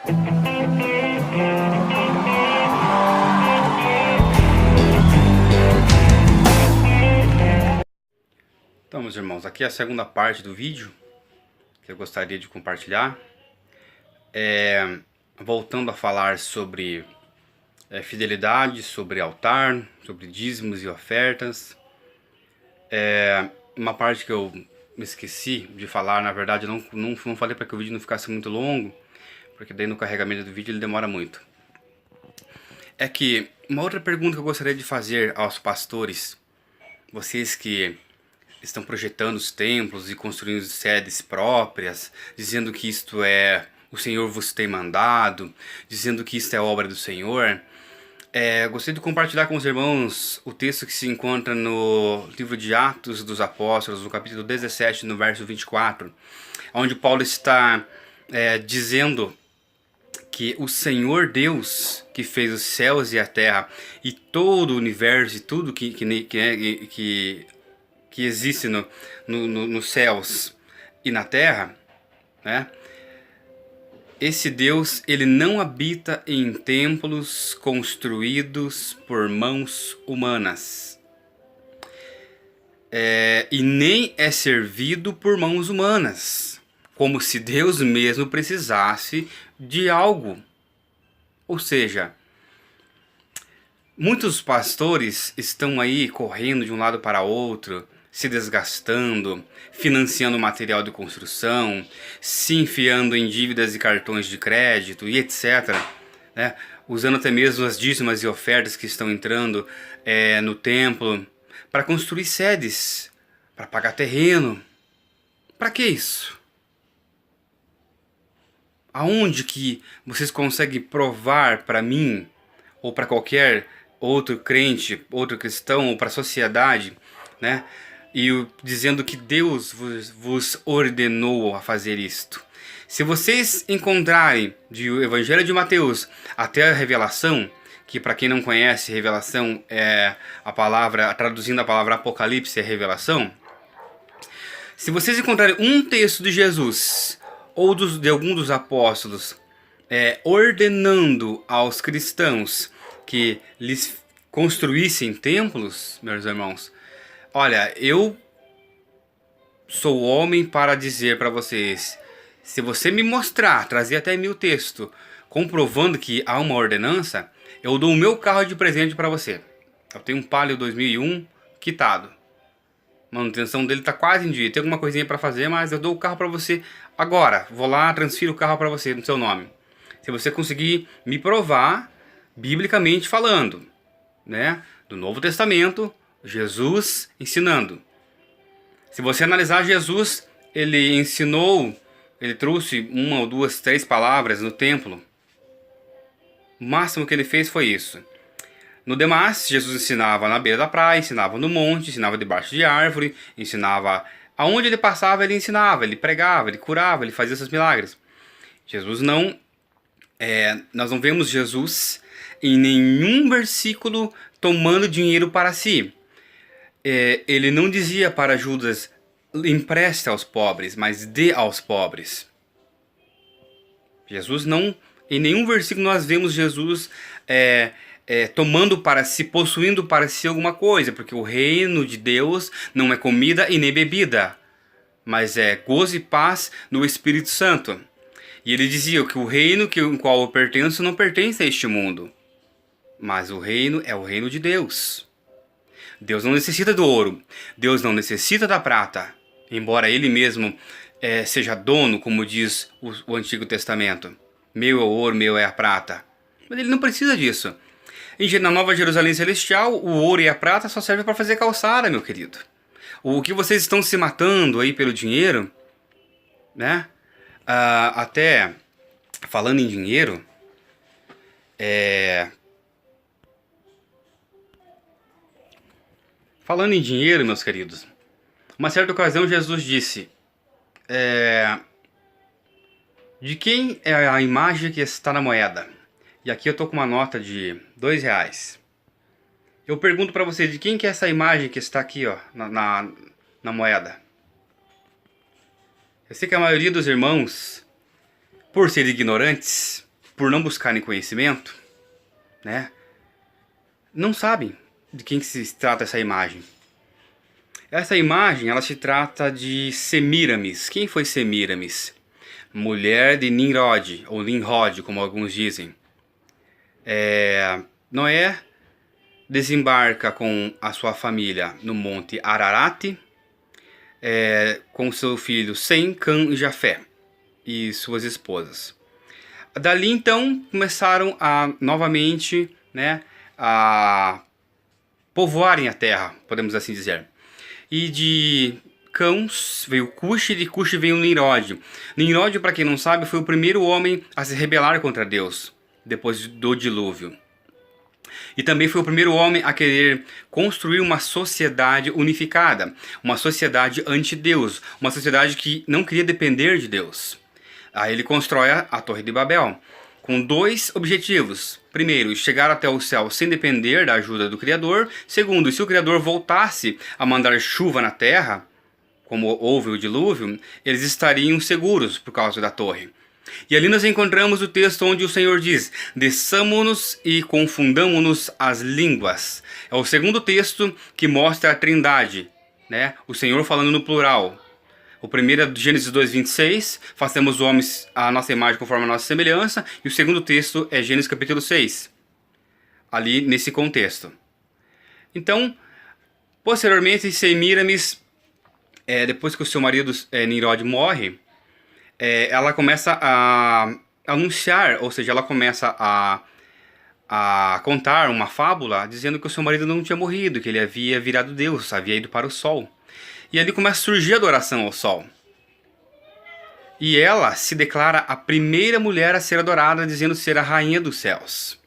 Então, meus irmãos, aqui é a segunda parte do vídeo que eu gostaria de compartilhar. Voltando a falar sobre fidelidade, sobre altar, sobre dízimos e ofertas. Uma parte que eu me esqueci de falar, na verdade, não falei para que o vídeo não ficasse muito longo, porque daí no carregamento do vídeo ele demora muito. É que uma outra pergunta que eu gostaria de fazer aos pastores, vocês que estão projetando os templos e construindo sedes próprias, dizendo que isto é o Senhor vos tem mandado, dizendo que isto é obra do Senhor. Gostaria de compartilhar com os irmãos o texto que se encontra no livro de Atos dos Apóstolos, no capítulo 17, no verso 24, onde Paulo está dizendo que o Senhor Deus, que fez os céus e a terra e todo o universo e tudo que existe nos céus e na terra, né? Esse Deus, ele não habita em templos construídos por mãos humanas. E nem é servido por mãos humanas, como se Deus mesmo precisasse de algo. Ou seja, muitos pastores estão aí correndo de um lado para outro, se desgastando, financiando material de construção, se enfiando em dívidas e cartões de crédito e etc., né? Usando até mesmo as dízimas e ofertas que estão entrando no templo para construir sedes, para pagar terreno. Para que isso? Aonde que vocês conseguem provar para mim, ou para qualquer outro crente, outro cristão, ou para a sociedade, né? Dizendo que Deus vos ordenou a fazer isto. Se vocês encontrarem do Evangelho de Mateus até a Revelação, que para quem não conhece, Revelação é a palavra, traduzindo a palavra Apocalipse é Revelação. Se vocês encontrarem um texto de Jesus ou de algum dos apóstolos ordenando aos cristãos que lhes construíssem templos, meus irmãos, olha, eu sou homem para dizer para vocês, se você me mostrar, trazer até mim o texto, comprovando que há uma ordenança, eu dou o meu carro de presente para você. Eu tenho um Palio 2001 quitado. A manutenção dele está quase em dia, tem alguma coisinha para fazer, mas eu dou o carro para você agora. Vou lá, transfiro o carro para você no seu nome. Se você conseguir me provar, biblicamente falando, né, do Novo Testamento, Jesus ensinando. Se você analisar Jesus, ele ensinou, ele trouxe uma ou duas, três palavras no templo. O máximo que ele fez foi isso. No demais, Jesus ensinava na beira da praia, ensinava no monte, ensinava debaixo de árvore, ensinava aonde ele passava, ele ensinava, ele pregava, ele curava, ele fazia esses milagres. Jesus não, nós não vemos Jesus em nenhum versículo tomando dinheiro para si. Ele não dizia para Judas, empreste aos pobres, mas dê aos pobres. Jesus não, em nenhum versículo nós vemos Jesus tomando para si, possuindo para si alguma coisa, porque o reino de Deus não é comida e nem bebida, mas é gozo e paz no Espírito Santo. E ele dizia que o reino em qual eu pertenço não pertence a este mundo, mas o reino é o reino de Deus. Deus não necessita do ouro, Deus não necessita da prata, embora ele mesmo seja dono, como diz o Antigo Testamento. Meu é o ouro, meu é a prata. Mas ele não precisa disso. Na Nova Jerusalém Celestial, o ouro e a prata só servem para fazer calçada, meu querido. O que vocês estão se matando aí pelo dinheiro, né? Até falando em dinheiro, falando em dinheiro, meus queridos, uma certa ocasião Jesus disse, de quem é a imagem que está na moeda? E aqui eu tô com uma nota de R$2. Eu pergunto para vocês, de quem que é essa imagem que está aqui, ó, na moeda? Eu sei que a maioria dos irmãos, por serem ignorantes, por não buscarem conhecimento, né, não sabem de quem se trata essa imagem. Essa imagem, ela se trata de Semíramis. Quem foi Semíramis? Mulher de Nimrod, ou Nimrod, como alguns dizem. Noé desembarca com a sua família no Monte Ararat, com seu filho Sem, Cã e Jafé, e suas esposas. Dali então começaram a novamente, né, a povoarem a terra, podemos assim dizer. E de Cã veio Cush, e de Cush veio Nimrod. Nimrod, para quem não sabe, foi o primeiro homem a se rebelar contra Deus, depois do dilúvio. E também foi o primeiro homem a querer construir uma sociedade unificada, uma sociedade anti-Deus, uma sociedade que não queria depender de Deus. Aí ele constrói a Torre de Babel, com dois objetivos. Primeiro, chegar até o céu sem depender da ajuda do Criador. Segundo, se o Criador voltasse a mandar chuva na terra, como houve o dilúvio, eles estariam seguros por causa da torre. E ali nós encontramos o texto onde o Senhor diz: desçamo-nos e confundamo-nos as línguas. É o segundo texto que mostra a trindade, né? O Senhor falando no plural. O primeiro é de Gênesis 2:26, façamos homens a nossa imagem conforme a nossa semelhança. E o segundo texto é Gênesis capítulo 6, ali nesse contexto. Então, posteriormente, Semíramis, depois que o seu marido Nimrod morre, ela começa a anunciar, ou seja, ela começa a contar uma fábula dizendo que o seu marido não tinha morrido, que ele havia virado Deus, havia ido para o sol. E ali começa a surgir a adoração ao sol. E ela se declara a primeira mulher a ser adorada, dizendo ser a rainha dos céus.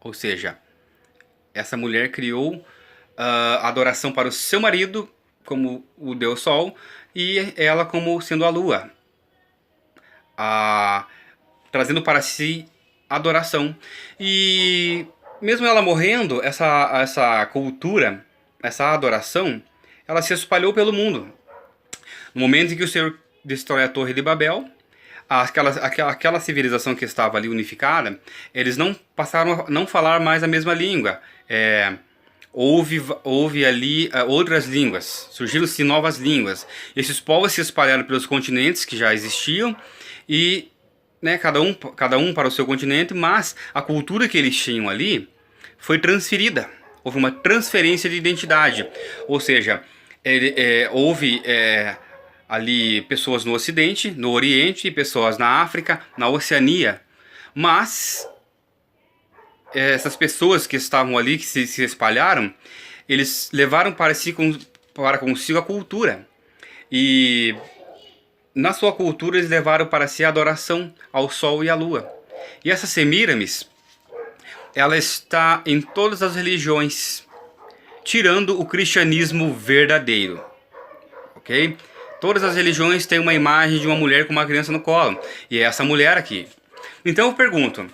Ou seja, essa mulher criou a adoração para o seu marido como o Deus Sol e ela como sendo a lua, trazendo para si adoração. E mesmo ela morrendo, essa cultura, essa adoração, ela se espalhou pelo mundo. No momento em que o Senhor destrói a Torre de Babel, aquela civilização que estava ali unificada, eles não passaram a não falar mais a mesma língua. Houve ali outras línguas, surgiram-se novas línguas. Esses povos se espalharam pelos continentes que já existiam e, né, cada um para o seu continente, mas a cultura que eles tinham ali foi transferida. Houve uma transferência de identidade, ou seja, houve ali pessoas no Ocidente, no Oriente, e pessoas na África, na Oceania, mas essas pessoas que estavam ali, que se espalharam, eles levaram para consigo a cultura. E na sua cultura eles levaram para si a adoração ao sol e à lua. E essa Semíramis, ela está em todas as religiões, tirando o cristianismo verdadeiro. Ok? Todas as religiões têm uma imagem de uma mulher com uma criança no colo. E é essa mulher aqui. Então eu pergunto,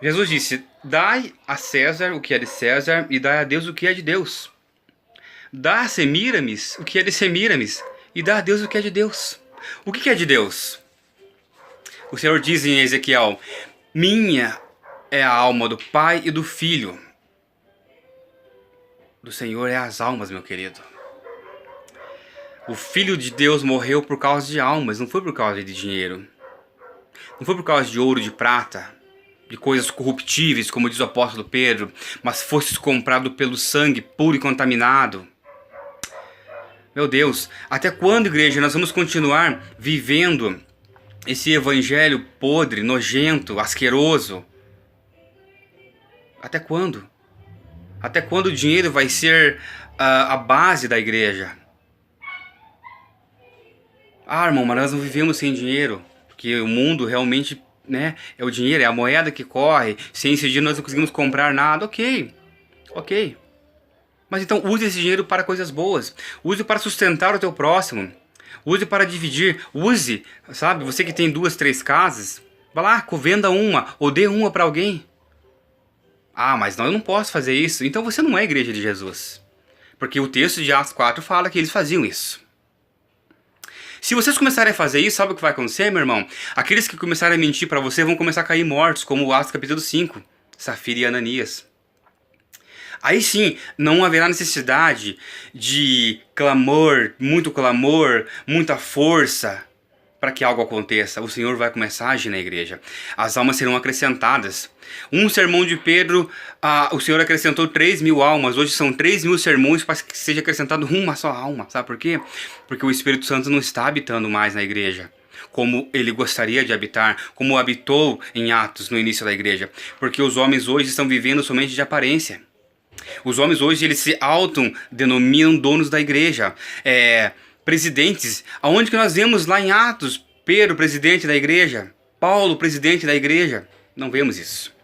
Jesus disse: dai a César o que é de César e dai a Deus o que é de Deus. Dá a Semíramis o que é de Semíramis e dá a Deus o que é de Deus. O que é de Deus? O Senhor diz em Ezequiel: minha é a alma do Pai e do Filho. Do Senhor é as almas, meu querido. O Filho de Deus morreu por causa de almas, não foi por causa de dinheiro. Não foi por causa de ouro, de prata, de coisas corruptíveis, como diz o apóstolo Pedro, mas fostes comprado pelo sangue puro e contaminado. Meu Deus, até quando, igreja, nós vamos continuar vivendo esse evangelho podre, nojento, asqueroso? Até quando? Até quando o dinheiro vai ser a base da igreja? Irmão, mas nós não vivemos sem dinheiro, porque o mundo realmente, né, é o dinheiro, é a moeda que corre. Sem esse dinheiro nós não conseguimos comprar nada. Ok. Mas então use esse dinheiro para coisas boas. Use para sustentar o teu próximo. Use para dividir. Use, sabe, você que tem 2, 3 casas, vá lá, venda uma ou dê uma para alguém. Ah, mas não, eu não posso fazer isso. Então você não é a igreja de Jesus. Porque o texto de Atos 4 fala que eles faziam isso. Se vocês começarem a fazer isso, sabe o que vai acontecer, meu irmão? Aqueles que começarem a mentir para você vão começar a cair mortos, como o Atos capítulo 5, Safira e Ananias. Aí sim, não haverá necessidade de clamor, muita força para que algo aconteça. O Senhor vai começar a agir na igreja. As almas serão acrescentadas. Um sermão de Pedro, o Senhor acrescentou 3.000 almas. Hoje são 3.000 sermões para que seja acrescentado uma só alma. Sabe por quê? Porque o Espírito Santo não está habitando mais na igreja como ele gostaria de habitar, como habitou em Atos no início da igreja. Porque os homens hoje estão vivendo somente de aparência. Os homens hoje eles se autodenominam donos da igreja, presidentes. Aonde que nós vemos lá em Atos? Pedro, presidente da igreja. Paulo, presidente da igreja. Não vemos isso.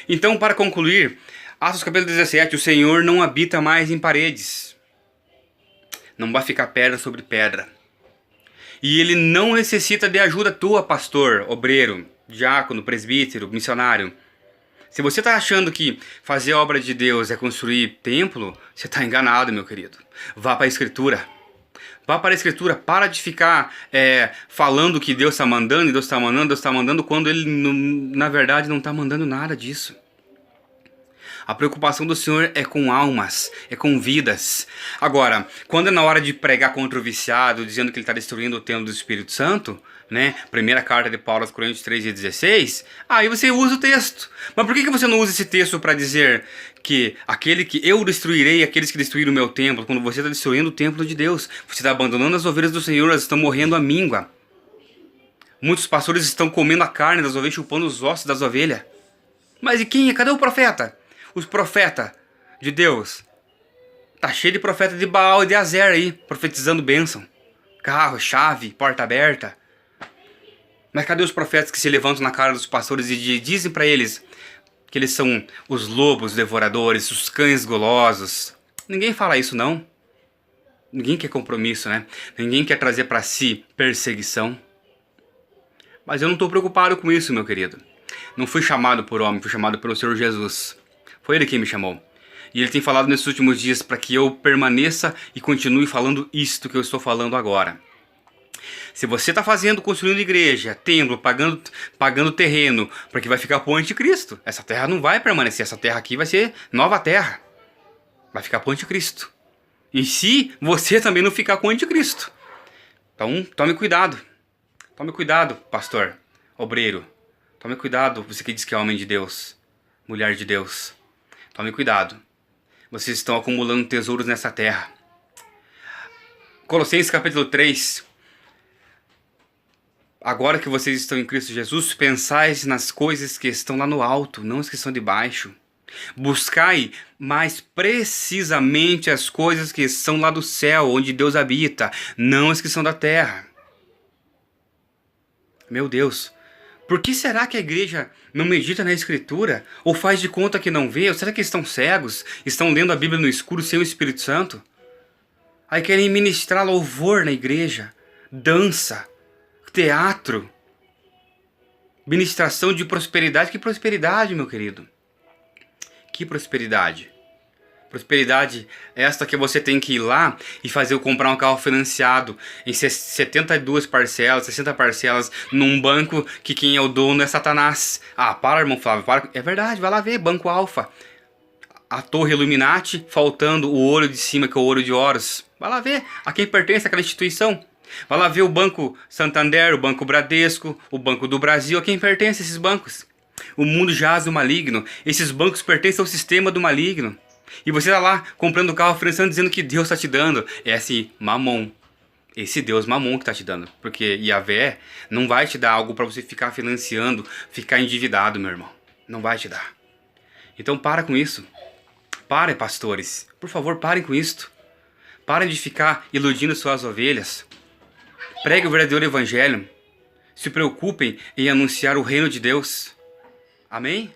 Então, para concluir, Atos capítulo 17, o Senhor não habita mais em paredes. Não vai ficar pedra sobre pedra. E ele não necessita de ajuda tua, pastor, obreiro, diácono, presbítero, missionário. Se você está achando que fazer a obra de Deus é construir templo, você está enganado, meu querido. Vá para a Escritura. Vá para a Escritura. Para de ficar falando que Deus está mandando, e Deus está mandando, quando Ele, na verdade, não está mandando nada disso. A preocupação do Senhor é com almas, é com vidas. Agora, quando é na hora de pregar contra o viciado, dizendo que ele está destruindo o templo do Espírito Santo, né? Primeira carta de Paulo aos Coríntios 3:16, aí você usa o texto. Mas por que você não usa esse texto para dizer que aquele que eu destruirei, aqueles que destruíram o meu templo, quando você está destruindo o templo de Deus, você está abandonando as ovelhas do Senhor, elas estão morrendo à míngua. Muitos pastores estão comendo a carne das ovelhas, chupando os ossos das ovelhas. Mas e quem é? Cadê o profeta? Os profetas de Deus. Tá cheio de profeta de Baal e de Azer aí, profetizando bênção. Carro, chave, porta aberta. Mas cadê os profetas que se levantam na cara dos pastores e dizem para eles que eles são os lobos devoradores, os cães golosos? Ninguém fala isso, não. Ninguém quer compromisso, né? Ninguém quer trazer para si perseguição. Mas eu não estou preocupado com isso, meu querido. Não fui chamado por homem, fui chamado pelo Senhor Jesus. Foi Ele quem me chamou. E Ele tem falado nesses últimos dias para que eu permaneça e continue falando isto que eu estou falando agora. Se você está construindo igreja, templo, pagando terreno, para que vai ficar para o anticristo, essa terra não vai permanecer. Essa terra aqui vai ser nova terra. Vai ficar para o anticristo. E se você também não ficar com o anticristo. Então, tome cuidado. Tome cuidado, pastor, obreiro. Tome cuidado, você que diz que é homem de Deus, mulher de Deus. Tome cuidado. Vocês estão acumulando tesouros nessa terra. Colossenses capítulo 3. Agora que vocês estão em Cristo Jesus, pensais nas coisas que estão lá no alto, não as que estão debaixo. Buscai mais precisamente as coisas que estão lá do céu, onde Deus habita, não as que são da terra. Meu Deus, por que será que a igreja não medita na Escritura? Ou faz de conta que não vê? Ou será que estão cegos? Estão lendo a Bíblia no escuro sem o Espírito Santo? Aí querem ministrar louvor na igreja, dança, teatro, ministração de prosperidade. Que prosperidade, meu querido? Que prosperidade? Prosperidade é esta que você tem que ir lá e comprar um carro financiado em 72 parcelas, 60 parcelas, num banco que quem é o dono é Satanás. Ah, para, irmão Flávio, para. É verdade, vai lá ver, Banco Alfa. A Torre Illuminati, faltando o ouro de cima, que é o ouro de Horus. Vai lá ver a quem pertence aquela instituição. Vai lá ver o Banco Santander, o Banco Bradesco, o Banco do Brasil, a quem pertence esses bancos. O mundo jaz do maligno. Esses bancos pertencem ao sistema do maligno. E você está lá comprando carro financiando dizendo que Deus está te dando. É esse mamon. Esse Deus mamon que está te dando. Porque Yahvé não vai te dar algo para você ficar financiando, ficar endividado, meu irmão. Não vai te dar. Então para com isso. Parem, pastores. Por favor, parem com isto. Parem de ficar iludindo suas ovelhas. Pregue o verdadeiro evangelho. Se preocupem em anunciar o reino de Deus. Amém?